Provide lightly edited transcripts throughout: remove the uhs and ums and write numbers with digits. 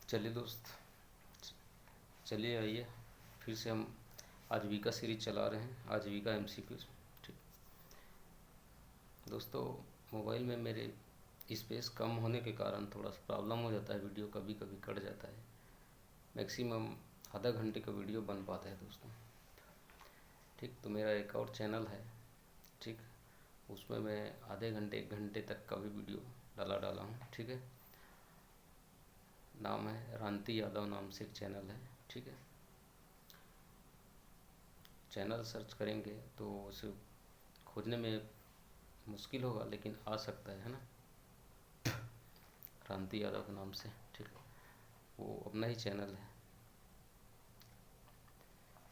चलिए दोस्त, चलिए आइए फिर से हम आजीविका सीरीज चला रहे हैं। आजीविका एमसीक्यूज। ठीक दोस्तों, मोबाइल में मेरे स्पेस कम होने के कारण थोड़ा सा प्रॉब्लम हो जाता है, वीडियो कभी कभी कट जाता है। मैक्सिमम आधा घंटे का वीडियो बन पाता है दोस्तों। ठीक, तो मेरा एक और चैनल है, ठीक, उसमें मैं आधे घंटे 1 घंटे तक का भी वीडियो डाला हूँ। ठीक है, नाम है रांती यादव, नाम से एक चैनल है। ठीक है, चैनल सर्च करेंगे तो उसे खोजने में मुश्किल होगा, लेकिन आ सकता है ना, क्रांति यादव के नाम से। ठीक है, वो अपना ही चैनल है,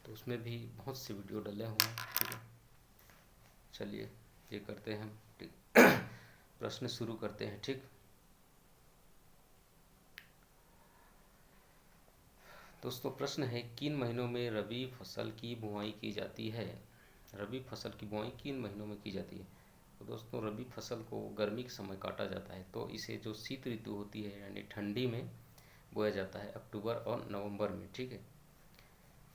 तो उसमें भी बहुत से वीडियो डले हुए हैं। ठीक है, चलिए ये करते हैं हम। ठीक, प्रश्न शुरू करते हैं। ठीक दोस्तों, प्रश्न है किन महीनों में रबी फसल की बुआई की जाती है। रबी फसल की बुआई किन महीनों में की जाती है। तो दोस्तों, रबी फसल को गर्मी के समय काटा जाता है, तो इसे जो शीत ऋतु होती है यानी ठंडी में बोया जाता है, अक्टूबर और नवंबर में। ठीक है,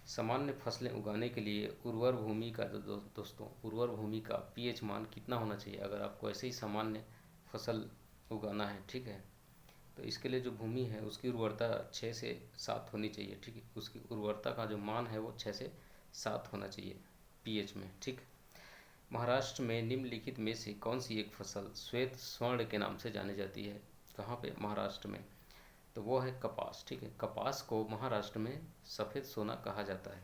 सामान्य फसलें उगाने के लिए उर्वर भूमि का दोस्तों उर्वर भूमि का पीएच मान कितना होना चाहिए। अगर आपको ऐसे ही सामान्य फसल उगाना है, ठीक है, तो इसके लिए जो भूमि है उसकी उर्वरता 6 से 7 होनी चाहिए। ठीक है, उसकी उर्वरता का जो मान है वो 6 से 7 होना चाहिए पीएच में। ठीक, महाराष्ट्र में निम्नलिखित में से कौन सी एक फसल श्वेत स्वर्ण के नाम से जानी जाती है। कहाँ पे? महाराष्ट्र में। तो वो है कपास। ठीक है, कपास को महाराष्ट्र में सफ़ेद सोना कहा जाता है।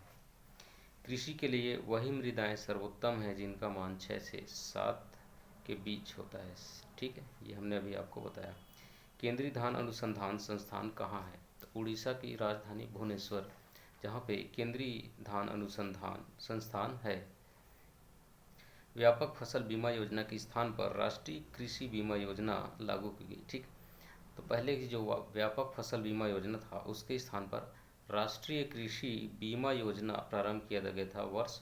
कृषि के लिए वही मृदाएं सर्वोत्तम है जिनका मान 6 से 7 के बीच होता है। ठीक है, ये हमने अभी आपको बताया। केंद्रीय धान अनुसंधान संस्थान कहाँ है। तो उड़ीसा की राजधानी भुवनेश्वर, जहाँ पे केंद्रीय धान अनुसंधान संस्थान है। व्यापक फसल बीमा योजना के स्थान पर राष्ट्रीय कृषि बीमा योजना लागू की गई। ठीक, तो पहले की जो व्यापक फसल बीमा योजना था उसके स्थान पर राष्ट्रीय कृषि बीमा योजना प्रारंभ किया गया था वर्ष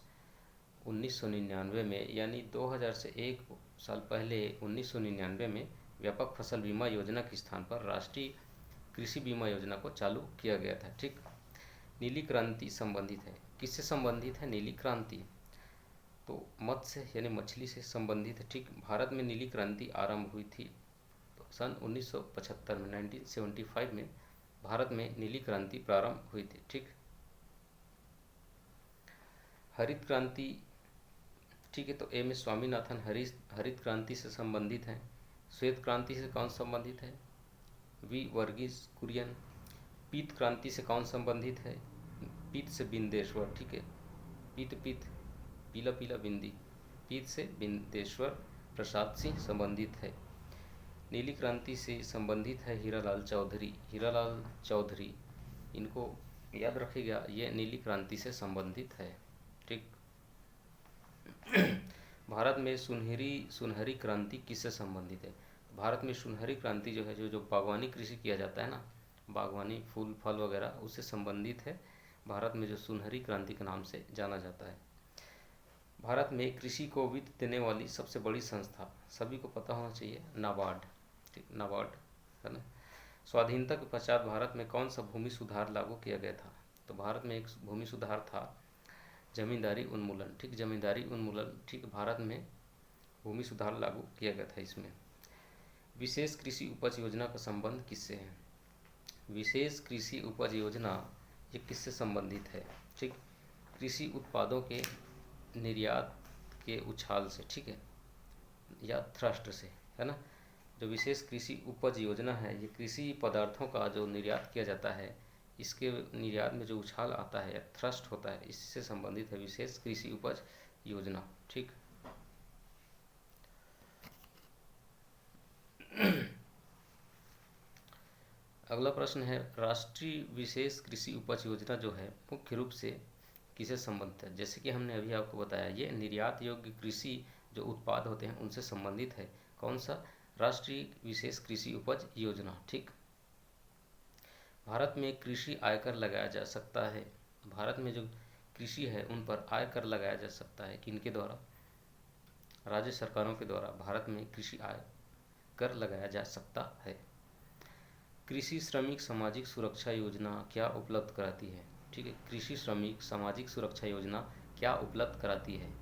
1999 में, यानी 2000 से 1 साल पहले 1999 में व्यापक फसल बीमा योजना के स्थान पर राष्ट्रीय कृषि बीमा योजना को चालू किया गया था। ठीक, नीली क्रांति संबंधित है, किससे संबंधित है नीली क्रांति। तो मत्स्य यानी मछली से संबंधित है। ठीक, भारत में नीली क्रांति आरंभ हुई थी तो सन 1975 में, 1975 में भारत में नीली क्रांति प्रारंभ हुई थी। ठीक, हरित क्रांति, ठीक है, तो एम एस स्वामीनाथन हरित क्रांति से संबंधित हैं। श्वेत क्रांति से कौन संबंधित है? वी वर्गीस कुरियन। पीत क्रांति से कौन संबंधित है? पीत से बिंदेश्वर। ठीक है, पीत पीत पीला पीला बिंदी, पीत से बिंदेश्वर प्रसाद सिंह संबंधित है। नीली क्रांति से संबंधित है हीरालाल चौधरी। हीरालाल चौधरी, इनको याद रखिएगा, ये नीली क्रांति से संबंधित है। ठीक, भारत में सुनहरी क्रांति किससे संबंधित है। भारत में सुनहरी क्रांति जो है, जो बागवानी कृषि किया जाता है ना, बागवानी फूल फल वगैरह, उससे संबंधित है। भारत में जो सुनहरी क्रांति के नाम से जाना जाता है। भारत में कृषि को वित्त देने वाली सबसे बड़ी संस्था, सभी को पता होना चाहिए, नाबार्ड। ठीक, नाबार्ड है ना। स्वाधीनता के पश्चात भारत में कौन सा भूमि सुधार लागू किया गया था। तो भारत में एक भूमि सुधार था जमींदारी उन्मूलन। ठीक, जमींदारी उन्मूलन। ठीक, भारत में भूमि सुधार लागू किया गया था इसमें। विशेष कृषि उपज योजना का संबंध किससे है। विशेष कृषि उपज योजना ये किससे संबंधित है। ठीक, कृषि उत्पादों के निर्यात के उछाल से, ठीक है, या थ्रस्ट से, है ना। जो विशेष कृषि उपज योजना है, ये कृषि पदार्थों का जो निर्यात किया जाता है, इसके निर्यात में जो उछाल आता है या थ्रस्ट होता है, इससे संबंधित है विशेष कृषि उपज योजना। ठीक, अगला प्रश्न है राष्ट्रीय विशेष कृषि उपज योजना जो है मुख्य रूप से किसे संबंधित है। जैसे कि हमने अभी आपको बताया, ये निर्यात योग्य कृषि जो उत्पाद होते हैं उनसे संबंधित है। कौन सा? राष्ट्रीय विशेष कृषि उपज योजना। ठीक, भारत में कृषि आयकर लगाया जा सकता है। भारत में जो कृषि है उन पर आयकर लगाया जा सकता है, किनके द्वारा? राज्य सरकारों के द्वारा भारत में कृषि आय कर लगाया जा सकता है। कृषि श्रमिक सामाजिक सुरक्षा योजना क्या उपलब्ध कराती है? ठीक है, कृषि श्रमिक सामाजिक सुरक्षा योजना क्या उपलब्ध कराती है?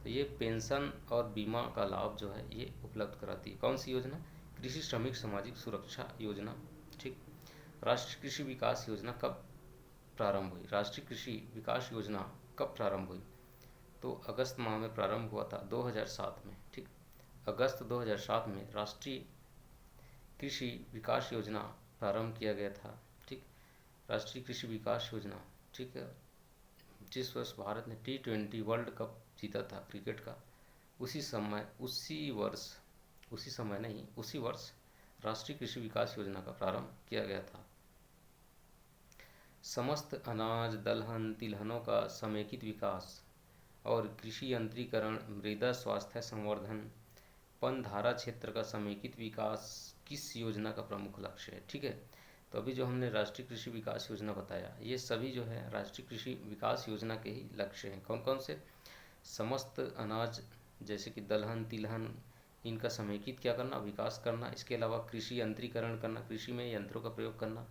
तो ये पेंशन और बीमा का लाभ जो है ये उपलब्ध कराती है। कौन सी योजना? कृषि श्रमिक सामाजिक सुरक्षा योजना। ठीक। राष्ट्रीय कृषि विकास योजना कब प्रारंभ हुई? राष्ट्रीय कृषि विकास योजना कब प्रारंभ हुई? तो अगस्त माह में प्रारंभ हुआ था 2007 में। ठीक, अगस्त 2007 में राष्ट्रीय कृषि विकास योजना प्रारंभ किया गया था। ठीक, राष्ट्रीय कृषि विकास योजना। ठीक है, जिस वर्ष भारत ने T20 वर्ल्ड कप जीता था क्रिकेट का, उसी वर्ष राष्ट्रीय कृषि विकास योजना का प्रारंभ किया गया था। समस्त अनाज दलहन तिलहनों का समेकित विकास और कृषि यंत्रीकरण, मृदा स्वास्थ्य संवर्धन, पनधारा क्षेत्र का समेकित विकास किस योजना का प्रमुख लक्ष्य है? ठीक है, तो अभी जो हमने राष्ट्रीय कृषि विकास योजना बताया, ये सभी जो है राष्ट्रीय कृषि विकास योजना के ही लक्ष्य हैं। कौन कौन से? समस्त अनाज जैसे कि दलहन तिलहन, इनका समेकित क्या करना? विकास करना। इसके अलावा कृषि यंत्रीकरण करना, कृषि में यंत्रों का प्रयोग करना,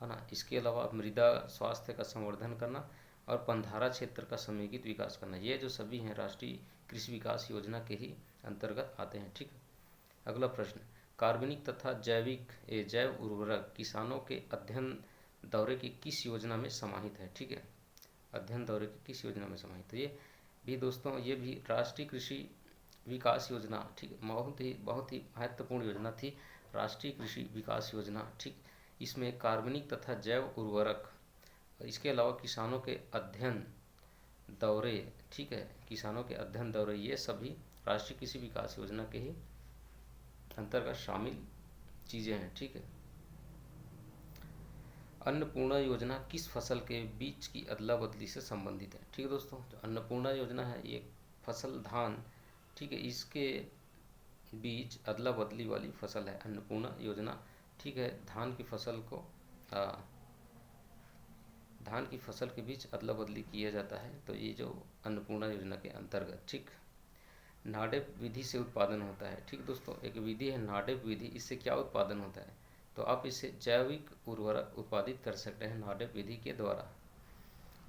है ना। इसके अलावा मृदा स्वास्थ्य का संवर्धन करना और पनधारा क्षेत्र का समेकित विकास करना। ये जो सभी हैं राष्ट्रीय कृषि विकास योजना के ही अंतर्गत आते हैं। ठीक। अगला प्रश्न, कार्बनिक तथा जैव उर्वरक किसानों के अध्ययन दौरे की किस योजना में समाहित है? ठीक है, अध्ययन दौरे की किस योजना में समाहित? तो ये भी दोस्तों, ये भी राष्ट्रीय कृषि विकास योजना, ठीक, बहुत ही महत्वपूर्ण योजना थी राष्ट्रीय कृषि विकास योजना। ठीक, इसमें कार्बनिक तथा जैव उर्वरक, इसके अलावा किसानों के अध्ययन दौरे, ठीक है, किसानों के अध्ययन दौरे, ये सभी राष्ट्रीय कृषि विकास योजना के ही अंतर्गत शामिल चीज़ें हैं। ठीक है। अन्नपूर्णा योजना किस फसल के बीज की अदला बदली से संबंधित है? ठीक है दोस्तों, जो अन्नपूर्णा योजना है ये फसल धान, ठीक है, इसके बीज अदला बदली वाली फसल है अन्नपूर्णा योजना। ठीक है, धान की फसल के बीच अदला बदली किया जाता है, तो ये जो अन्नपूर्णा योजना के अंतर्गत। ठीक, नाडेप विधि से उत्पादन होता है। ठीक दोस्तों, एक विधि है नाडेप विधि, इससे क्या उत्पादन होता है? तो आप इससे जैविक उर्वरक उत्पादित कर सकते हैं नाडेप विधि के द्वारा।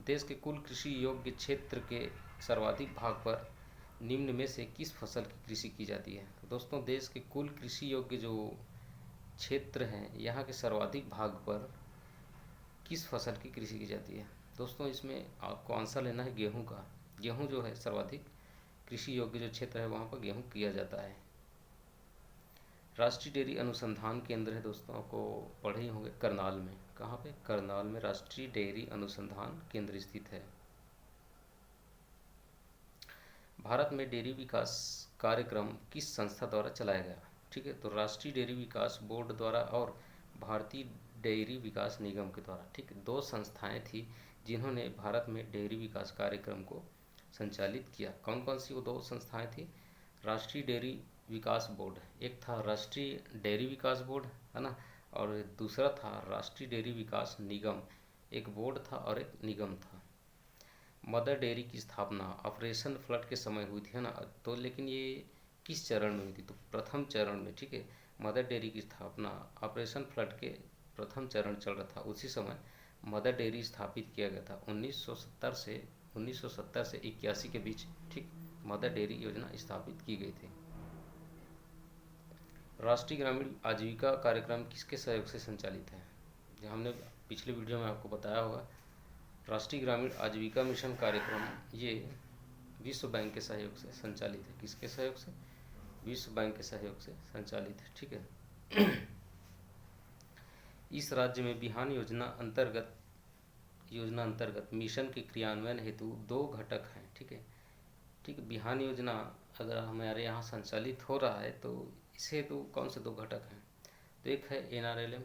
देश के कुल कृषि योग्य क्षेत्र के सर्वाधिक भाग पर निम्न में से किस फसल की कृषि की जाती है? तो दोस्तों, देश के कुल कृषि योग्य जो क्षेत्र हैं, यहाँ के सर्वाधिक भाग पर किस फसल की कृषि की जाती है? दोस्तों, इसमें आपको आंसर लेना है गेहूं का। गेहूं जो है सर्वाधिक कृषि योग्य जो क्षेत्र है, वहाँ पर गेहूं किया जाता है। राष्ट्रीय डेयरी अनुसंधान केंद्र है दोस्तों, आपको पढ़े ही होंगे करनाल में। कहाँ पे? करनाल में राष्ट्रीय डेयरी अनुसंधान केंद्र स्थित है। भारत में डेयरी विकास कार्यक्रम किस संस्था द्वारा चलाया गया? ठीक है, तो राष्ट्रीय डेयरी विकास बोर्ड द्वारा और भारतीय डेयरी विकास निगम के द्वारा। ठीक, दो संस्थाएं थी जिन्होंने भारत में डेयरी विकास कार्यक्रम को संचालित किया। कौन कौन सी वो दो संस्थाएं थी? राष्ट्रीय डेयरी विकास बोर्ड, एक था राष्ट्रीय डेयरी विकास बोर्ड, है ना, और दूसरा था राष्ट्रीय डेयरी विकास निगम। एक बोर्ड था और एक निगम था। मदर डेयरी की स्थापना ऑपरेशन फ्लड के समय हुई थी, है ना, तो लेकिन ये किस चरण में हुई थी? तो प्रथम चरण में। ठीक है, मदर डेयरी की स्थापना ऑपरेशन फ्लड के प्रथम चरण चल रहा था, उसी समय मदर डेयरी स्थापित किया गया था 1970 से 81 के बीच। ठीक, मदर डेयरी योजना स्थापित की गई थी। राष्ट्रीय ग्रामीण आजीविका कार्यक्रम किसके सहयोग से संचालित है? जो हमने पिछले वीडियो में आपको बताया होगा, राष्ट्रीय ग्रामीण आजीविका मिशन कार्यक्रम ये विश्व बैंक के सहयोग से संचालित है। किसके सहयोग से? विश्व बैंक के सहयोग से संचालित है। ठीक है। इस राज्य में बिहान योजना अंतर्गत मिशन के क्रियान्वयन हेतु 2 घटक हैं। ठीक है, ठीक, बिहान योजना अगर हमारे यहाँ संचालित हो रहा है तो इस हेतु कौन से 2 घटक हैं? तो एक है NRLM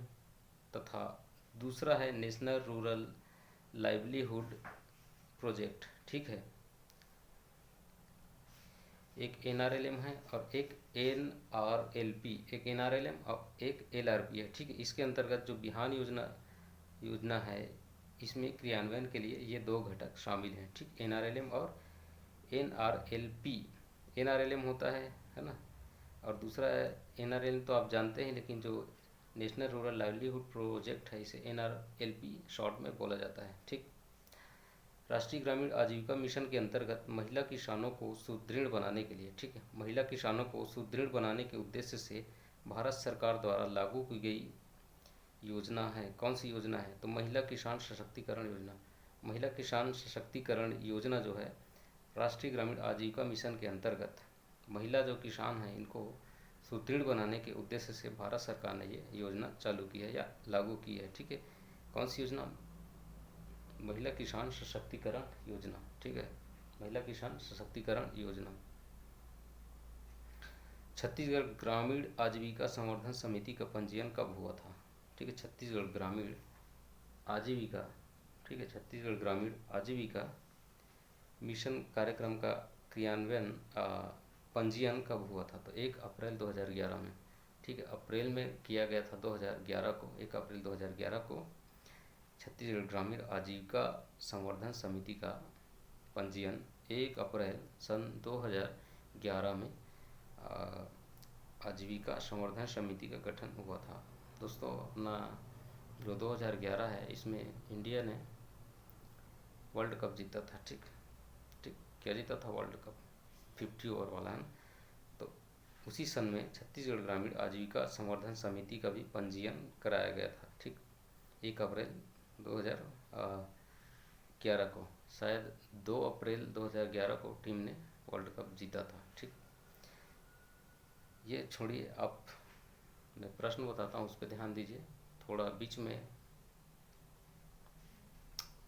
तथा दूसरा है नेशनल रूरल लाइवलीहुड प्रोजेक्ट। ठीक है, एक NRLM है और एक NRLP, एक NRLM और एक LRP है। ठीक है, इसके अंतर्गत जो बिहान योजना है, इसमें क्रियान्वयन के लिए ये 2 घटक शामिल हैं। ठीक, NRLM और NRLP। NRLM होता है ना, और दूसरा है NRLM तो आप जानते हैं, लेकिन जो नेशनल रूरल लाइवलीहुड प्रोजेक्ट है, इसे NRLP शॉर्ट में बोला जाता है। ठीक। राष्ट्रीय ग्रामीण आजीविका मिशन के अंतर्गत महिला किसानों को सुदृढ़ बनाने के लिए, ठीक है, महिला किसानों को सुदृढ़ बनाने के उद्देश्य से भारत सरकार द्वारा लागू की गई योजना है। कौन सी योजना है? तो महिला किसान सशक्तिकरण योजना। महिला किसान सशक्तिकरण योजना जो है राष्ट्रीय ग्रामीण आजीविका मिशन के अंतर्गत महिला जो किसान हैं इनको सुदृढ़ बनाने के उद्देश्य से भारत सरकार ने ये योजना चालू की है या लागू की है। ठीक है, कौन सी योजना? महिला किसान सशक्तिकरण योजना। ठीक है, महिला किसान सशक्तिकरण योजना। छत्तीसगढ़ ग्रामीण आजीविका संवर्धन समिति का पंजीयन कब हुआ था? ठीक है, छत्तीसगढ़ ग्रामीण आजीविका, ठीक है, छत्तीसगढ़ ग्रामीण आजीविका मिशन कार्यक्रम का क्रियान्वयन पंजीयन कब हुआ था? तो 1 अप्रैल 2011 में। ठीक है, अप्रैल में किया गया था 2011 को, 1 अप्रैल 2011 को छत्तीसगढ़ ग्रामीण आजीविका संवर्धन समिति का पंजीयन 1 अप्रैल सन 2011 में आजीविका संवर्धन समिति का गठन हुआ था। दोस्तों अपना जो 2011 है इसमें इंडिया ने वर्ल्ड कप जीता था। ठीक ठीक, क्या जीता था? वर्ल्ड कप 50 ओवर वाला है। तो उसी सन में छत्तीसगढ़ ग्रामीण आजीविका संवर्धन समिति का भी पंजीयन कराया गया था। ठीक, 1 अप्रैल 2011 को, शायद 2 अप्रैल 2011 को टीम ने वर्ल्ड कप जीता था। ठीक, ये छोड़िए, आप मैं प्रश्न बताता हूँ उस पर ध्यान दीजिए, थोड़ा बीच में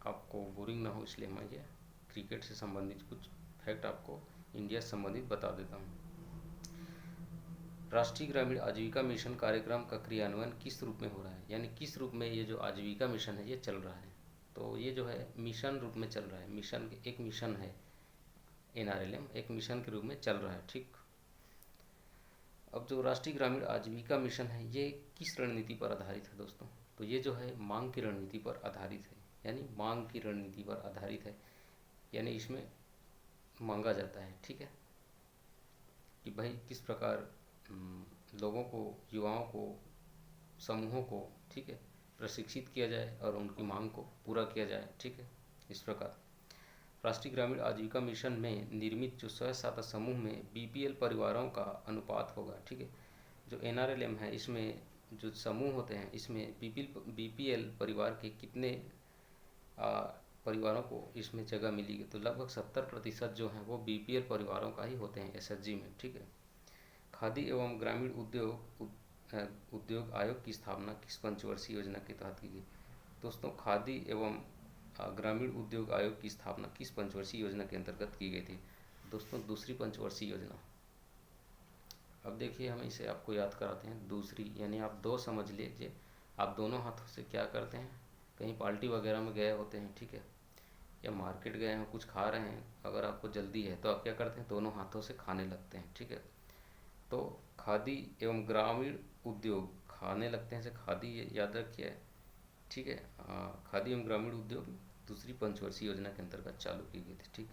आपको बोरिंग ना हो इसलिए मैं ये क्रिकेट से संबंधित कुछ फैक्ट आपको इंडिया से संबंधित बता देता हूँ। राष्ट्रीय ग्रामीण आजीविका मिशन कार्यक्रम का क्रियान्वयन किस रूप में हो रहा है, यानी किस रूप में ये जो आजीविका मिशन है ये चल रहा है? तो ये जो है मिशन रूप में चल रहा है। मिशन एक मिशन है, NRLM एक मिशन के रूप में चल रहा है। ठीक, अब जो राष्ट्रीय ग्रामीण आजीविका मिशन है ये किस रणनीति पर आधारित है दोस्तों? तो ये जो है मांग की रणनीति पर आधारित है, यानी मांग की रणनीति पर आधारित है, यानी इसमें मांगा जाता है। ठीक है, कि भाई किस प्रकार लोगों को, युवाओं को, समूहों को, ठीक है, प्रशिक्षित किया जाए और उनकी मांग को पूरा किया जाए। ठीक है, इस प्रकार राष्ट्रीय ग्रामीण आजीविका मिशन में निर्मित जो स्वयं सहायता समूह में BPL परिवारों का अनुपात होगा। ठीक है, जो NRLM है इसमें जो समूह होते हैं इसमें BPL परिवार के कितने परिवारों को इसमें जगह मिलेगी? तो लगभग 70% जो हैं वो BPL परिवारों का ही होते हैं SHG में। ठीक है, खादी एवं ग्रामीण उद्योग आयोग की स्थापना किस पंचवर्षीय योजना के तहत की गई? दोस्तों खादी एवं ग्रामीण उद्योग आयोग की स्थापना किस पंचवर्षीय योजना के अंतर्गत की गई थी? दोस्तों दूसरी पंचवर्षीय योजना। अब देखिए हम इसे आपको याद कराते हैं, दूसरी, यानी आप 2 समझ लीजिए। आप दोनों हाथों से क्या करते हैं, कहीं पार्टी वगैरह में गए होते हैं, ठीक है, या मार्केट गए हैं कुछ खा रहे हैं, अगर आपको जल्दी है तो आप क्या करते हैं, दोनों हाथों से खाने लगते हैं। ठीक है, तो खादी एवं ग्रामीण उद्योग खाने लगते हैं से खादी याद रखिए। ठीक है, खादी एवं ग्रामीण उद्योग दूसरी पंचवर्षीय योजना के अंतर्गत चालू की गई थी। ठीक,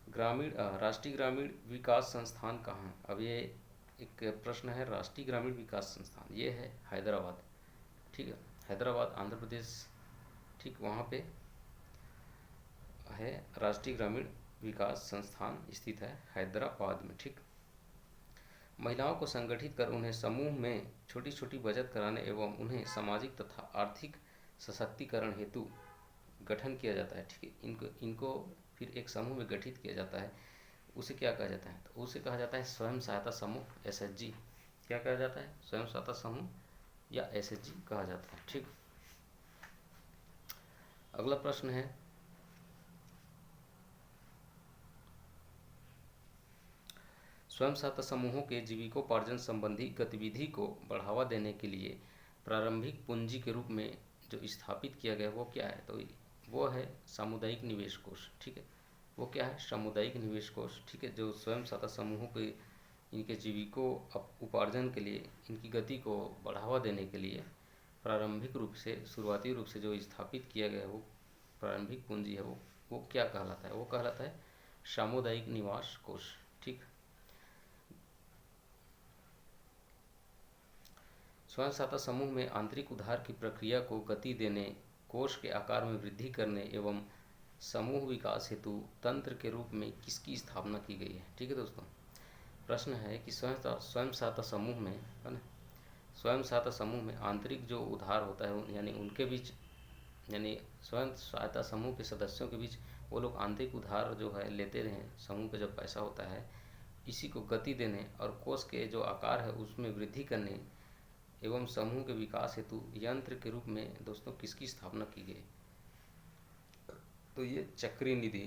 ग्रामीण राष्ट्रीय ग्रामीण विकास संस्थान कहाँ है? अब ये एक प्रश्न है। राष्ट्रीय ग्रामीण विकास संस्थान ये है हैदराबाद। ठीक है, हैदराबाद आंध्र प्रदेश। ठीक, वहाँ पे है राष्ट्रीय ग्रामीण विकास संस्थान स्थित है हैदराबाद में। ठीक, महिलाओं को संगठित कर उन्हें समूह में छोटी छोटी बचत कराने एवं उन्हें सामाजिक तथा आर्थिक सशक्तिकरण हेतु गठन किया जाता है। ठीक है, इनको फिर एक समूह में गठित किया जाता है। उसे क्या कहा जाता है? तो उसे कहा जाता है स्वयं सहायता समूह SHG। क्या कहा जाता है? स्वयं सहायता समूह या SHG कहा जाता है। ठीक, अगला प्रश्न है, स्वयं सहायता समूहों के जीविकोपार्जन संबंधी गतिविधि को बढ़ावा देने के लिए प्रारंभिक पूंजी के रूप में जो स्थापित किया गया वो क्या है? तो वो है सामुदायिक निवेश कोष। ठीक है, वो क्या है? सामुदायिक निवेश कोष। ठीक है, जो स्वयं सहायता समूहों के इनके जीविको उपार्जन के लिए, इनकी गति को बढ़ावा देने के लिए प्रारंभिक रूप से, शुरुआती रूप से जो स्थापित किया गया वो प्रारंभिक पूंजी है वो क्या कहलाता है? वो कहलाता है सामुदायिक निवास कोष। ठीक, स्वयं सहायता समूह में आंतरिक उधार की प्रक्रिया को गति देने, कोष के आकार में वृद्धि करने एवं समूह विकास हेतु तंत्र के रूप में किसकी स्थापना की गई है। ठीक है दोस्तों, प्रश्न है कि स्वयं सहायता समूह में, है ना, स्वयं सहायता समूह में आंतरिक जो उधार होता है यानी उनके बीच, यानी स्वयं सहायता समूह के सदस्यों के बीच वो लोग आंतरिक उधार जो है लेते रहे, समूह का जो पैसा होता है इसी को गति देने और कोष के जो आकार है उसमें वृद्धि करने एवं समूह के विकास हेतु यंत्र के रूप में दोस्तों किसकी स्थापना की गई। तो ये चक्रीय निधि,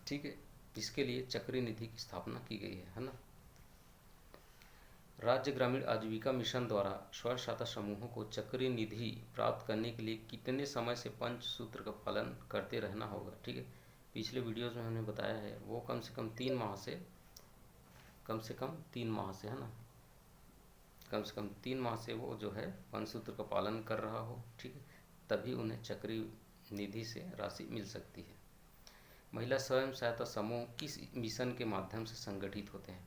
ठीक है, इसके लिए चक्रीय निधि की स्थापना की गई है ना। राज्य ग्रामीण आजीविका मिशन द्वारा स्वयं सहायता समूहों को चक्रीय निधि प्राप्त करने के लिए कितने समय से पंचसूत्र का पालन करते रहना होगा। ठीक है, पिछले वीडियोस में हमने बताया है वो कम से कम 3 माह से, कम से कम 3 माह से, है ना, कम से कम 3 माह से वो जो है पंचसूत्र का पालन कर रहा हो, ठीक है, तभी उन्हें चक्रीय निधि से राशि मिल सकती है। महिला स्वयं सहायता समूह किस मिशन के माध्यम से संगठित होते हैं।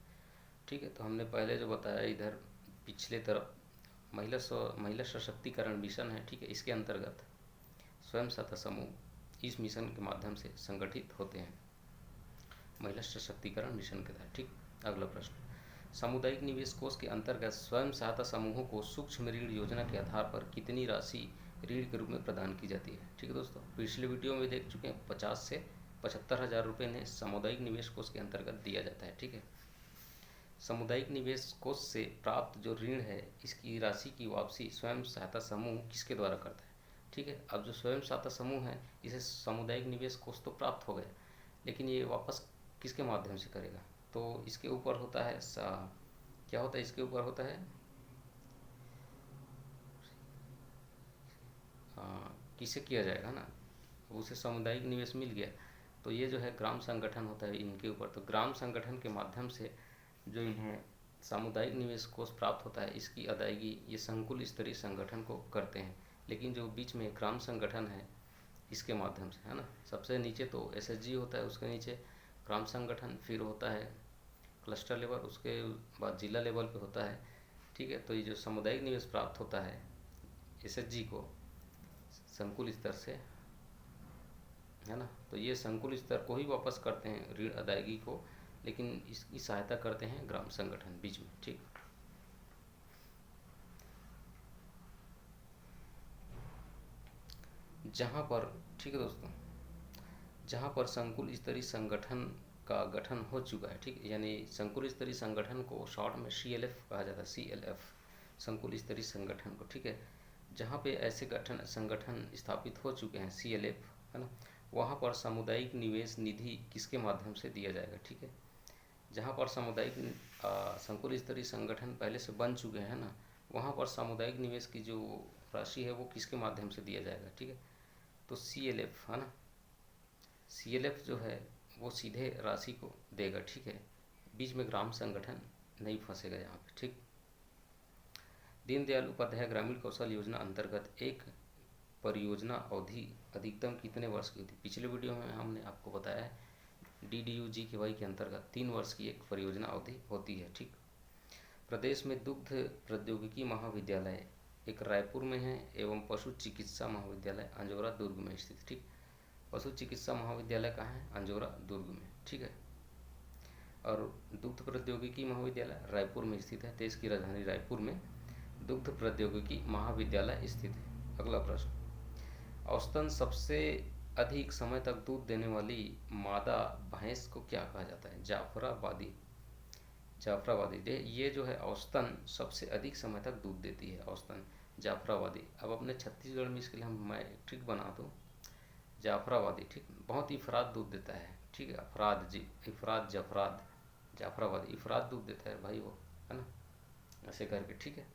ठीक है, तो हमने पहले जो बताया इधर पिछले तरफ महिला सशक्तिकरण मिशन है। ठीक है, इसके अंतर्गत स्वयं सहायता समूह इस मिशन के माध्यम से संगठित होते हैं, महिला सशक्तिकरण मिशन के तहत। ठीक, अगला प्रश्न, सामुदायिक निवेश कोष के अंतर्गत स्वयं सहायता समूहों को सूक्ष्म ऋण योजना के आधार पर कितनी राशि ऋण के रूप में प्रदान की जाती है। ठीक है दोस्तों, पिछले वीडियो में देख चुके हैं 50 से 75 हज़ार रुपये ने सामुदायिक निवेश कोष के अंतर्गत दिया जाता है। ठीक है, सामुदायिक निवेश कोष से प्राप्त जो ऋण है इसकी राशि की वापसी स्वयं सहायता समूह किसके द्वारा करता है। ठीक है, अब जो स्वयं सहायता समूह है इसे सामुदायिक निवेश कोष तो प्राप्त हो गया, लेकिन ये वापस किसके माध्यम से करेगा। तो इसके ऊपर होता है क्या होता है, इसके ऊपर होता है किसे किया जाएगा ना, उसे सामुदायिक निवेश मिल गया तो ये जो है ग्राम संगठन होता है इनके ऊपर। तो ग्राम संगठन के माध्यम से जो इन्हें सामुदायिक निवेश कोष प्राप्त होता है इसकी अदायगी ये संकुल स्तरीय संगठन को करते हैं, लेकिन जो बीच में ग्राम संगठन है इसके माध्यम से, है ना, सबसे नीचे तो एसएचजी होता है, उसके नीचे ग्राम संगठन, फिर होता है क्लस्टर लेवल, उसके बाद जिला लेवल पे होता है। ठीक है, तो ये जो सामुदायिक निवेश प्राप्त होता है एसएचजी को संकुल स्तर से, है ना, तो ये संकुल स्तर को ही वापस करते हैं ऋण अदायगी को, लेकिन इसकी सहायता करते हैं ग्राम संगठन बीच में। ठीक, जहाँ पर, ठीक है दोस्तों, जहाँ पर संकुल स्तरीय संगठन का गठन हो चुका है, ठीक, यानी संकुल स्तरीय संगठन को शॉर्ट में सीएलएफ कहा जाता है, सीएलएफ संकुल स्तरीय संगठन को। ठीक है, जहाँ पे ऐसे संगठन स्थापित हो चुके हैं सीएलएफ, है ना, वहाँ पर सामुदायिक निवेश निधि किसके माध्यम से दिया जाएगा। ठीक है, जहाँ पर सामुदायिक संकुल स्तरीय संगठन पहले से बन चुके हैं ना, वहाँ पर सामुदायिक निवेश की जो राशि है वो किसके माध्यम से दिया जाएगा। ठीक है, तो सीएलएफ, है ना, सीएलएफ जो है वो सीधे राशि को देगा। ठीक है, बीच में ग्राम संगठन नहीं फंसेगा यहाँ पे। ठीक, दीनदयाल उपाध्याय ग्रामीण कौशल योजना अंतर्गत एक परियोजना अवधि अधिकतम कितने वर्ष की होती है। पिछले वीडियो में हमने आपको बताया है DDU-GKY के अंतर्गत 3 वर्ष की एक परियोजना अवधि होती है। ठीक, प्रदेश में दुग्ध प्रौद्योगिकी महाविद्यालय एक रायपुर में है एवं पशु चिकित्सा महाविद्यालय अंजोरा दुर्ग में स्थित। ठीक, पशु चिकित्सा महाविद्यालय कहाँ है, अंजोरा दुर्ग में। ठीक है, और दुग्ध प्रौद्योगिकी महाविद्यालय रायपुर में स्थित है, देश की राजधानी रायपुर में दुग्ध प्रौद्योगिकी महाविद्यालय स्थित है। अगला प्रश्न, औसतन सबसे अधिक समय तक दूध देने वाली मादा भैंस को क्या कहा जाता है। जाफराबादी, जाफराबादी, ये जो है औसतन सबसे अधिक समय तक दूध देती है, औसतन जाफराबादी। अब अपने छत्तीसगढ़ में इसके लिए मैं ट्रिक बना दूँ, जाफराबादी, ठीक, बहुत इफराद दूध देता है। ठीक है, अफराद जी, इफराद जफराद, जाफराबादी इफराद दूध देता है भाई वो, है ना, ऐसे करके। ठीक है,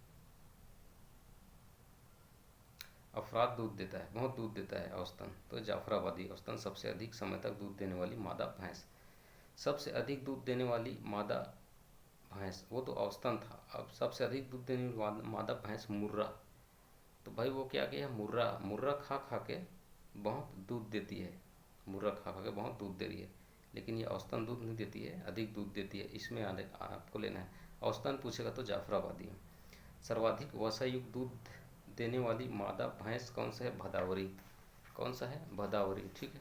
अफराद दूध देता है, बहुत दूध देता है औसतन, तो जाफराबादी औसतन सबसे अधिक समय तक दूध देने वाली मादा भैंस। सबसे अधिक दूध देने वाली मादा भैंस वो तो औसतन था, अब सबसे अधिक दूध देने वाली मादा भैंस मुर्रा। तो भाई वो क्या किया, मुर्रा मुर्रा खा खा के बहुत दूध देती है, मुर्रा खा खा के बहुत दूध दे रही है, लेकिन ये औसतन दूध नहीं देती है, अधिक दूध देती है। इसमें आपको लेना है, औसतन पूछेगा तो जाफराबादी है। सर्वाधिक वसायुक्त दूध देने वाली मादा भैंस कौन सा है? भदावरी। कौन सा है? भदावरी। ठीक है,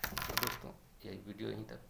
तो दोस्तों यही वीडियो यहीं तक।